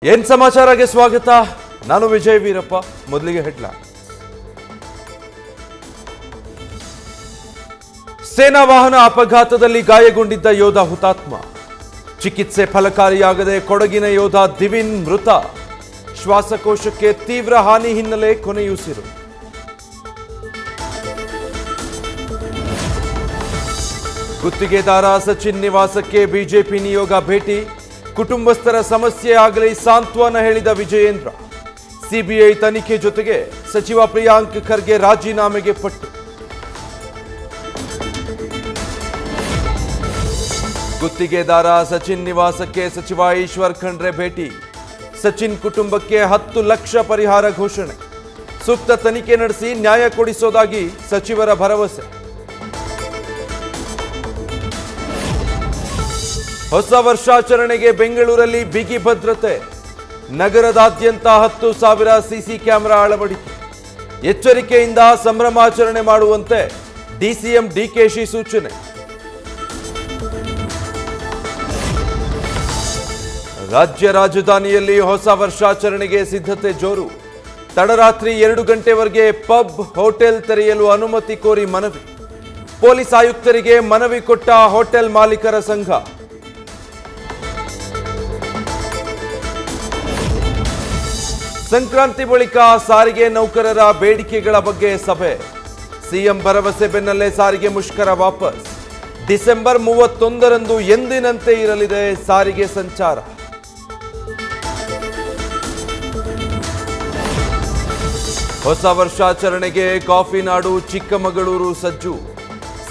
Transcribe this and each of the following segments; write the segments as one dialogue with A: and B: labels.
A: ಏನ್ ಸಮಾಚಾರಕ್ಕೆ ಸ್ವಾಗತ. ನಾನು ವಿಜಯ್ ವೀರಪ್ಪ. ಮೊದಲಿಗೆ ಹೆಡ್ಲೈನ್. ಸೇನಾ ವಾಹನ ಅಪಘಾತದಲ್ಲಿ ಗಾಯಗೊಂಡಿದ್ದ ಯೋಧ ಹುತಾತ್ಮ. ಚಿಕಿತ್ಸೆ ಫಲಕಾರಿಯಾಗದೆ ಕೊಡಗಿನ ಯೋಧ ದಿವಿನ್ ಮೃತ. ಶ್ವಾಸಕೋಶಕ್ಕೆ ತೀವ್ರ ಹಾನಿ ಹಿನ್ನೆಲೆ ಕೊನೆಯುಸಿರು. ಗುತ್ತಿಗೆದಾರ ಸಚಿನ್ ನಿವಾಸಕ್ಕೆ ಬಿಜೆಪಿ ನಿಯೋಗ ಭೇಟಿ. ಕುಟುಂಬಸ್ಥರ ಸಮಸ್ಯೆ ಆಗಲಿ ಸಾಂತ್ವನ ಹೇಳಿದ ವಿಜಯೇಂದ್ರ. ಸಿಬಿಐ ತನಿಖೆ ಜೊತೆಗೆ ಸಚಿವ ಪ್ರಿಯಾಂಕ್ ಖರ್ಗೆ ರಾಜೀನಾಮೆಗೆ ಪಟ್ಟು. ಗುತ್ತಿಗೆದಾರ ಸಚಿನ್ ನಿವಾಸಕ್ಕೆ ಸಚಿವ ಈಶ್ವರ್ ಖಂಡ್ರೆ ಭೇಟಿ. ಸಚಿನ್ ಕುಟುಂಬಕ್ಕೆ 10 ಲಕ್ಷ ಪರಿಹಾರ ಘೋಷಣೆ. ಸೂಕ್ತ ತನಿಖೆ ನಡೆಸಿ ನ್ಯಾಯ ಕೊಡಿಸೋದಾಗಿ ಸಚಿವರ ಭರವಸೆ. ಹೊಸ ವರ್ಷಾಚರಣೆಗೆ ಬೆಂಗಳೂರಲ್ಲಿ ಬಿಗಿ ಭದ್ರತೆ. ನಗರದಾದ್ಯಂತ 10,000 ಸಿಸಿ ಕ್ಯಾಮೆರಾ ಅಳವಡಿಕೆ. ಎಚ್ಚರಿಕೆಯಿಂದ ಸಂಭ್ರಮಾಚರಣೆ ಮಾಡುವಂತೆ ಡಿಸಿಎಂ ಡಿಕೆಶಿ ಸೂಚನೆ. ರಾಜ್ಯ ರಾಜಧಾನಿಯಲ್ಲಿ ಹೊಸ ವರ್ಷಾಚರಣೆಗೆ ಸಿದ್ಧತೆ ಜೋರು. ತಡರಾತ್ರಿ 2 ಗಂಟೆವರೆಗೆ ಪಬ್, ಹೋಟೆಲ್ ತೆರೆಯಲು ಅನುಮತಿ ಕೋರಿ ಮನವಿ. ಪೊಲೀಸ್ ಆಯುಕ್ತರಿಗೆ ಮನವಿ ಕೊಟ್ಟ ಹೋಟೆಲ್ ಮಾಲೀಕರ ಸಂಘ. ಸಂಕ್ರಾಂತಿ ಬಳಿಕ ಸಾರಿಗೆ ನೌಕರರ ಬೇಡಿಕೆಗಳ ಬಗ್ಗೆ ಸಭೆ. ಸಿಎಂ ಭರವಸೆ ಬೆನ್ನಲ್ಲೇ ಸಾರಿಗೆ ಮುಷ್ಕರ ವಾಪಸ್. ಡಿಸೆಂಬರ್ 31ರಂದು ಎಂದಿನಂತೆ ಇರಲಿದೆ ಸಾರಿಗೆ ಸಂಚಾರ. ಹೊಸ ವರ್ಷಾಚರಣೆಗೆ ಕಾಫಿ ನಾಡು ಚಿಕ್ಕಮಗಳೂರು ಸಜ್ಜು.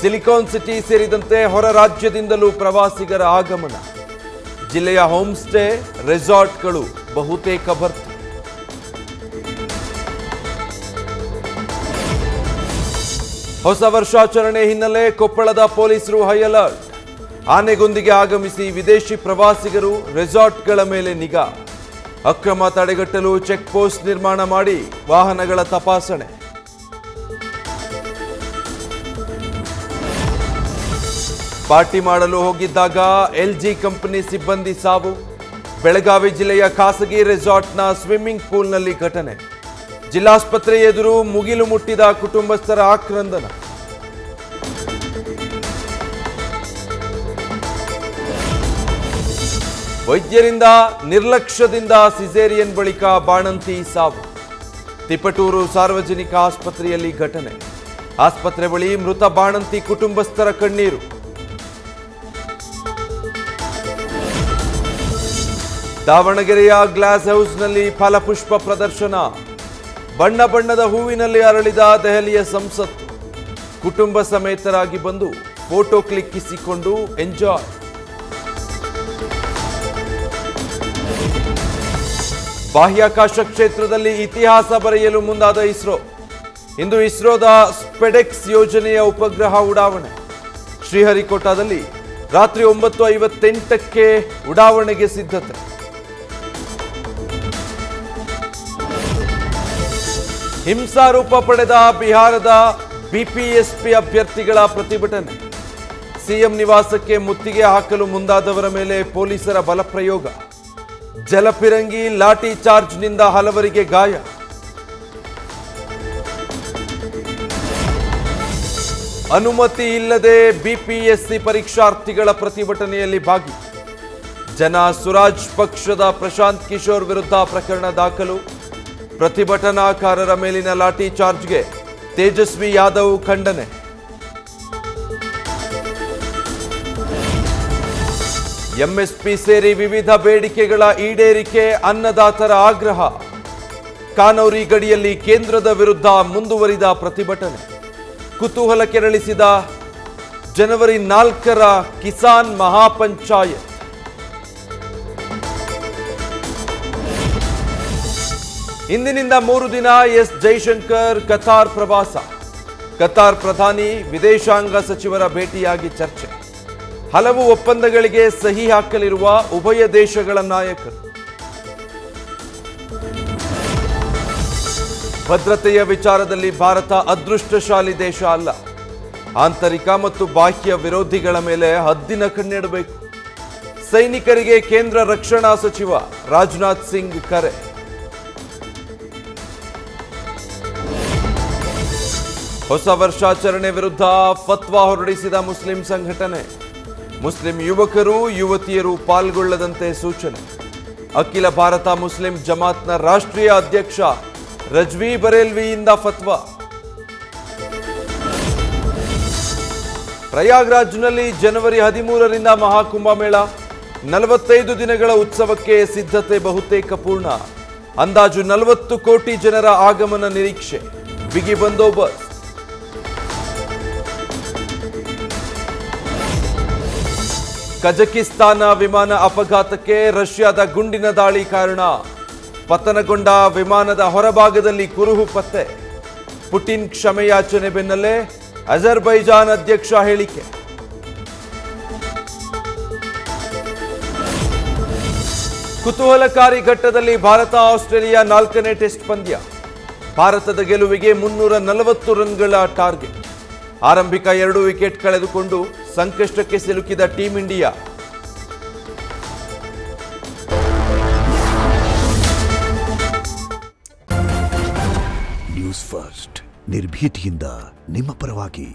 A: ಸಿಲಿಕಾನ್ ಸಿಟಿ ಸೇರಿದಂತೆ ಹೊರ ರಾಜ್ಯದಿಂದಲೂ ಪ್ರವಾಸಿಗರ ಆಗಮನ. ಜಿಲ್ಲೆಯ ಹೋಮ್ ಸ್ಟೇ, ರೆಸಾರ್ಟ್ಗಳು ಬಹುತೇಕ ಭರ್ತಿ. ಹೊಸ ವರ್ಷಾಚರಣೆ ಹಿನ್ನೆಲೆ ಕೊಪ್ಪಳದ ಪೊಲೀಸರು ಹೈ ಅಲರ್ಟ್. ಆನೆಗೊಂದಿಗೆ ಆಗಮಿಸಿ ವಿದೇಶಿ ಪ್ರವಾಸಿಗರು, ರೆಸಾರ್ಟ್ಗಳ ಮೇಲೆ ನಿಗಾ. ಅಕ್ರಮ ತಡೆಗಟ್ಟಲು ಚೆಕ್ ಪೋಸ್ಟ್ ನಿರ್ಮಾಣ ಮಾಡಿ ವಾಹನಗಳ ತಪಾಸಣೆ. ಪಾರ್ಟಿ ಮಾಡಲು ಹೋಗಿದ್ದಾಗ ಎಲ್ಜಿ ಕಂಪನಿ ಸಿಬ್ಬಂದಿ ಸಾವು. ಬೆಳಗಾವಿ ಜಿಲ್ಲೆಯ ಖಾಸಗಿ ರೆಸಾರ್ಟ್ನ ಸ್ವಿಮ್ಮಿಂಗ್ ಪೂಲ್ನಲ್ಲಿ ಘಟನೆ. ಜಿಲ್ಲಾಸ್ಪತ್ರೆ ಎದುರು ಮುಗಿಲು ಮುಟ್ಟಿದ ಕುಟುಂಬಸ್ಥರ ಆಕ್ರಂದನ. ವೈದ್ಯರಿಂದ ನಿರ್ಲಕ್ಷ್ಯದಿಂದ ಸಿಸೇರಿಯನ್ ಬಳಿಕ ಬಾಣಂತಿ ಸಾವು. ತಿಪಟೂರು ಸಾರ್ವಜನಿಕ ಆಸ್ಪತ್ರೆಯಲ್ಲಿ ಘಟನೆ. ಆಸ್ಪತ್ರೆ ಬಳಿ ಮೃತ ಬಾಣಂತಿ ಕುಟುಂಬಸ್ಥರ ಕಣ್ಣೀರು. ದಾವಣಗೆರೆಯ ಗ್ಲಾಸ್ ಹೌಸ್ನಲ್ಲಿ ಫಲಪುಷ್ಪ ಪ್ರದರ್ಶನ. ಬಣ್ಣ ಬಣ್ಣದ ಹೂವಿನಲ್ಲಿ ಅರಳಿದ ದೆಹಲಿಯ ಸಂಸತ್ತು. ಕುಟುಂಬ ಸಮೇತರಾಗಿ ಬಂದು ಫೋಟೋ ಕ್ಲಿಕ್ಕಿಸಿಕೊಂಡು ಎಂಜಾಯ್. ಬಾಹ್ಯಾಕಾಶ ಕ್ಷೇತ್ರದಲ್ಲಿ ಇತಿಹಾಸ ಬರೆಯಲು ಮುಂದಾದ ಇಸ್ರೋ. ಇಂದು ಇಸ್ರೋದ ಸ್ಪೆಡೆಕ್ಸ್ ಯೋಜನೆಯ ಉಪಗ್ರಹ ಉಡಾವಣೆ. ಶ್ರೀಹರಿಕೋಟಾದಲ್ಲಿ ರಾತ್ರಿ 9:58ಕ್ಕೆ ಉಡಾವಣೆಗೆ ಸಿದ್ಧತೆ. ಹಿಂಸಾರೂಪ ಪಡೆದ ಬಿಹಾರದ ಬಿಪಿಎಸ್ಪಿ ಅಭ್ಯರ್ಥಿಗಳ ಪ್ರತಿಭಟನೆ. ಸಿಎಂ ನಿವಾಸಕ್ಕೆ ಮುತ್ತಿಗೆ ಹಾಕಲು ಮುಂದಾದವರ ಮೇಲೆ ಪೊಲೀಸರ ಬಲಪ್ರಯೋಗ. ಜಲಫಿರಂಗಿ, ಲಾಠಿ ಚಾರ್ಜ್ನಿಂದ ಹಲವರಿಗೆ ಗಾಯ. ಅನುಮತಿ ಇಲ್ಲದೆ ಬಿಪಿಎಸ್ಸಿ ಪರೀಕ್ಷಾರ್ಥಿಗಳ ಪ್ರತಿಭಟನೆಯಲ್ಲಿ ಭಾಗಿ. ಜನ ಸುರಾಜ್ ಪಕ್ಷದ ಪ್ರಶಾಂತ್ ಕಿಶೋರ್ ವಿರುದ್ಧ ಪ್ರಕರಣ ದಾಖಲು. ಪ್ರತಿಭಟನಾಕಾರರ ಮೇಲಿನ ಲಾಠಿ ಚಾರ್ಜ್ಗೆ ತೇಜಸ್ವಿ ಯಾದವ್ ಖಂಡನೆ. ಎಂಎಸ್ಪಿ ಸೇರಿ ವಿವಿಧ ಬೇಡಿಕೆಗಳ ಈಡೇರಿಕೆ, ಅನ್ನದಾತರ ಆಗ್ರಹ. ಕಾನೂರಿ ಗಡಿಯಲ್ಲಿ ಕೇಂದ್ರದ ವಿರುದ್ಧ ಮುಂದುವರಿದ ಪ್ರತಿಭಟನೆ. ಕುತೂಹಲ ಕೆರಳಿಸಿದ ಜನವರಿ 4ರ ಕಿಸಾನ್ ಮಹಾಪಂಚಾಯತ್. ಇಂದಿನಿಂದ 3 ದಿನ ಎಸ್ ಜೈಶಂಕರ್ ಕತಾರ್ ಪ್ರವಾಸ. ಕತಾರ್ ಪ್ರಧಾನಿ, ವಿದೇಶಾಂಗ ಸಚಿವರ ಭೇಟಿಯಾಗಿ ಚರ್ಚೆ. ಹಲವು ಒಪ್ಪಂದಗಳಿಗೆ ಸಹಿ ಹಾಕಲಿರುವ ಉಭಯ ದೇಶಗಳ ನಾಯಕರು. ಭದ್ರತೆಯ ವಿಚಾರದಲ್ಲಿ ಭಾರತ ಅದೃಷ್ಟಶಾಲಿ ದೇಶ ಅಲ್ಲ. ಆಂತರಿಕ ಮತ್ತು ಬಾಹ್ಯ ವಿರೋಧಿಗಳ ಮೇಲೆ ಹದ್ದಿನ ಕಣ್ಣಿಡಬೇಕು. ಸೈನಿಕರಿಗೆ ಕೇಂದ್ರ ರಕ್ಷಣಾ ಸಚಿವ ರಾಜನಾಥ್ ಸಿಂಗ್ ಕರೆ. ಹೊಸ ವರ್ಷಾಚರಣೆ ವಿರುದ್ಧ ಫತ್ವಾ ಹೊರಡಿಸಿದ ಮುಸ್ಲಿಂ ಸಂಘಟನೆ. ಮುಸ್ಲಿಂ ಯುವಕರು ಯುವತಿಯರು ಪಾಲ್ಗೊಳ್ಳದಂತೆ ಸೂಚನೆ. ಅಖಿಲ ಭಾರತ ಮುಸ್ಲಿಂ ಜಮಾತ್ನ ರಾಷ್ಟ್ರೀಯ ಅಧ್ಯಕ್ಷ ರಜ್ವಿ ಬರೇಲ್ವಿಯಿಂದ ಫತ್ವಾ. ಪ್ರಯಾಗ್ರಾಜ್ನಲ್ಲಿ ಜನವರಿ 13ರಿಂದ ಮಹಾಕುಂಭಮೇಳ. 45 ದಿನಗಳ ಉತ್ಸವಕ್ಕೆ ಸಿದ್ಧತೆ ಬಹುತೇಕ ಪೂರ್ಣ. ಅಂದಾಜು 40 ಕೋಟಿ ಜನರ ಆಗಮನ ನಿರೀಕ್ಷೆ. ಬಿಗಿ ಬಂದೋಬಸ್ತ್. ಕಜಕಿಸ್ತಾನ ವಿಮಾನ ಅಪಘಾತಕ್ಕೆ ರಷ್ಯಾದ ಗುಂಡಿನ ದಾಳಿ ಕಾರಣ. ಪತನಗೊಂಡ ವಿಮಾನದ ಹೊರಭಾಗದಲ್ಲಿ ಕುರುಹು ಪತ್ತೆ. ಪುಟಿನ್ ಕ್ಷಮೆಯಾಚನೆ ಬೆನ್ನಲ್ಲೇ ಅಜರ್ಬೈಜಾನ್ ಅಧ್ಯಕ್ಷ ಹೇಳಿಕೆ. ಕುತೂಹಲಕಾರಿ ಘಟ್ಟದಲ್ಲಿ ಭಾರತ ಆಸ್ಟ್ರೇಲಿಯಾ 4ನೇ ಟೆಸ್ಟ್ ಪಂದ್ಯ. ಭಾರತದ ಗೆಲುವಿಗೆ 340 ರನ್ಗಳ ಟಾರ್ಗೆಟ್. ಆರಂಭಿಕ 2 ವಿಕೆಟ್ ಕಳೆದುಕೊಂಡು ಸಂಕಷ್ಟಕ್ಕೆ ಸಿಲುಕಿದ ಟೀಂ ಇಂಡಿಯಾ.
B: ನ್ಯೂಸ್ ಫಸ್ಟ್ ನಿರ್ಭೀತಿಯಿಂದ ನಿಮ್ಮ ಪರವಾಗಿ.